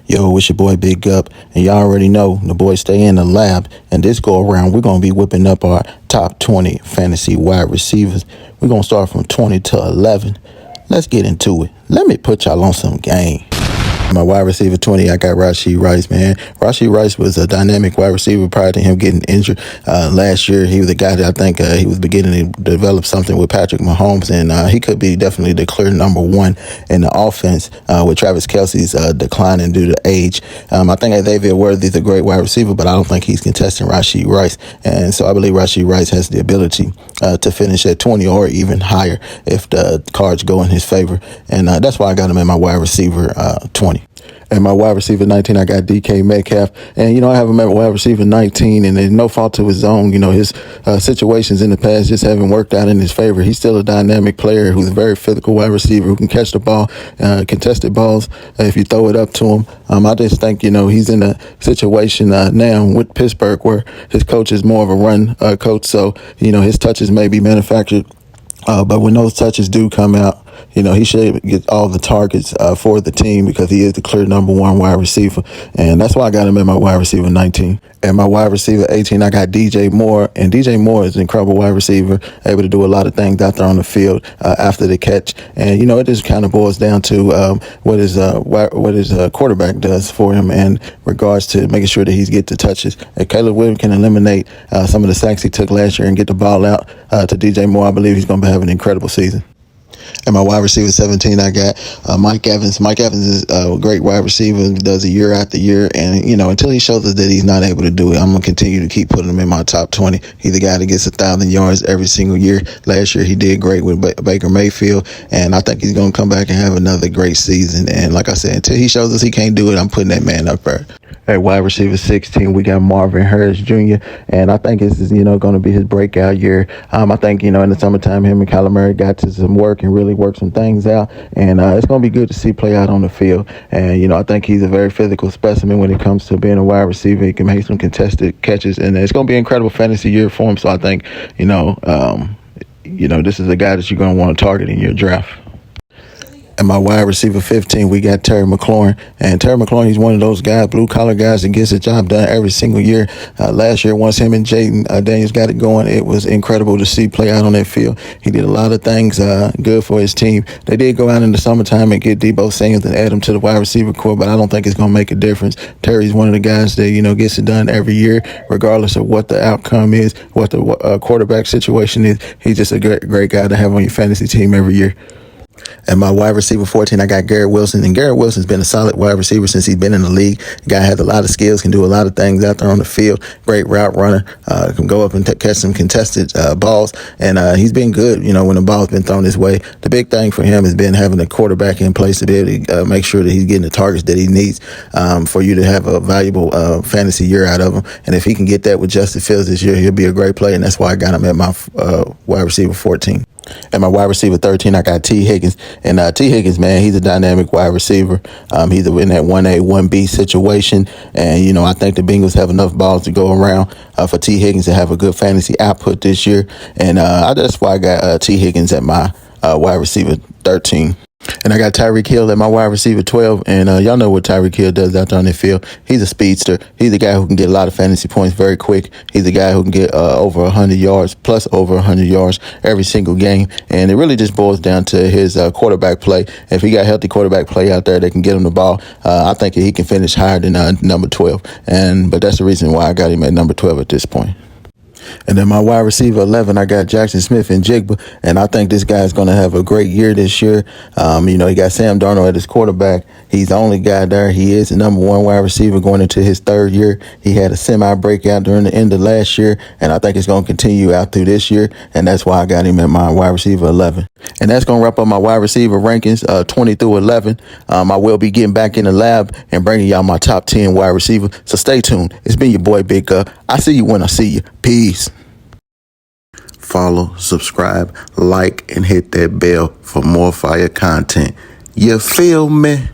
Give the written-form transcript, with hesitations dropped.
Yo, it's your boy Big Up, and y'all already know the boys stay in the lab. And this go around, we're gonna be whipping up our top 20 fantasy wide receivers. We're gonna start from 20 to 11. Let's get into it. Let me put y'all on some game. My wide receiver 20, I got Rashee Rice, man. Rashee Rice was a dynamic wide receiver prior to him getting injured. Last year, he was the guy that I think he was beginning to develop something with Patrick Mahomes, and he could be definitely the clear number one in the offense with Travis Kelce's declining due to age. I think Xavier Worthy's a great wide receiver, but I don't think he's contesting Rashee Rice. And so I believe Rashee Rice has the ability to finish at 20 or even higher if the cards go in his favor. And that's why I got him in my wide receiver 20. And my wide receiver 19, I got DK Metcalf. And, I have him at wide receiver 19, and there's no fault to his own. His situations in the past just haven't worked out in his favor. He's still a dynamic player who's a very physical wide receiver who can catch the ball, contested balls if you throw it up to him. I just think, he's in a situation now with Pittsburgh where his coach is more of a run coach. So, his touches may be manufactured. But when those touches do come out, he should get all the targets for the team because he is the clear number one wide receiver. And that's why I got him in my wide receiver 19. And my wide receiver 18, I got DJ Moore. And DJ Moore is an incredible wide receiver, able to do a lot of things out there on the field after the catch. And, it just kind of boils down to what his quarterback does for him in regards to making sure that he's get the touches. And Caleb Williams can eliminate some of the sacks he took last year and get the ball out to DJ Moore. I believe he's going to have an incredible season. And my wide receiver 17, I got Mike Evans. Mike Evans is a great wide receiver, does it year after year. And, until he shows us that he's not able to do it, I'm going to continue to keep putting him in my top 20. He's the guy that gets 1,000 yards every single year. Last year, he did great with Baker Mayfield. And I think he's going to come back and have another great season. And like I said, until he shows us he can't do it, I'm putting that man up there. At wide receiver 16, we got Marvin Harris Jr., and I think this is, going to be his breakout year. I think, in the summertime, him and Kyler Murray got to some work and really worked some things out, and it's going to be good to see play out on the field. And, I think he's a very physical specimen when it comes to being a wide receiver. He can make some contested catches, and it's going to be an incredible fantasy year for him. So I think, this is a guy that you're going to want to target in your draft. And my wide receiver 15, we got Terry McLaurin. And Terry McLaurin, he's one of those guys, blue-collar guys that gets the job done every single year. Last year, once him and Jaden Daniels got it going, it was incredible to see play out on that field. He did a lot of things good for his team. They did go out in the summertime and get Deebo Samuel and add him to the wide receiver core, but I don't think it's going to make a difference. Terry's one of the guys that, gets it done every year, regardless of what the outcome is, what the quarterback situation is. He's just a great guy to have on your fantasy team every year. And my wide receiver 14, I got Garrett Wilson. And Garrett Wilson's been a solid wide receiver since he's been in the league. The guy has a lot of skills, can do a lot of things out there on the field. Great route runner, can go up and catch some contested balls. And he's been good, when the ball's been thrown his way. The big thing for him has been having a quarterback in place to be able to make sure that he's getting the targets that he needs for you to have a valuable fantasy year out of him. And if he can get that with Justin Fields this year, he'll be a great player. And that's why I got him at my wide receiver 14. And my wide receiver 13, I got T. Higgins. And T. Higgins, man, he's a dynamic wide receiver. He's in that 1A, 1B situation. And, I think the Bengals have enough balls to go around for T. Higgins to have a good fantasy output this year. And that's why I got T. Higgins at my wide receiver 13. And I got Tyreek Hill at my wide receiver 12. And y'all know what Tyreek Hill does out there on the field. He's a speedster. He's a guy who can get a lot of fantasy points very quick. He's a guy who can get over 100 yards, plus over 100 yards every single game. And it really just boils down to his quarterback play. If he got healthy quarterback play out there that can get him the ball, I think he can finish higher than number 12. But that's the reason why I got him at number 12 at this point. And then my wide receiver 11, I got Jackson Smith and Jigba. And I think this guy's going to have a great year this year. He got Sam Darnold at his quarterback. He's the only guy there. He is the number one wide receiver going into his third year. He had a semi-breakout during the end of last year. And I think it's going to continue out through this year. And that's why I got him at my wide receiver 11. And that's going to wrap up my wide receiver rankings, 20 through 11. I will be getting back in the lab and bringing y'all my top 10 wide receiver. So stay tuned. It's been your boy, Big Up. I see you when I see you. Peace. Follow, subscribe, like, and hit that bell for more fire content. You feel me?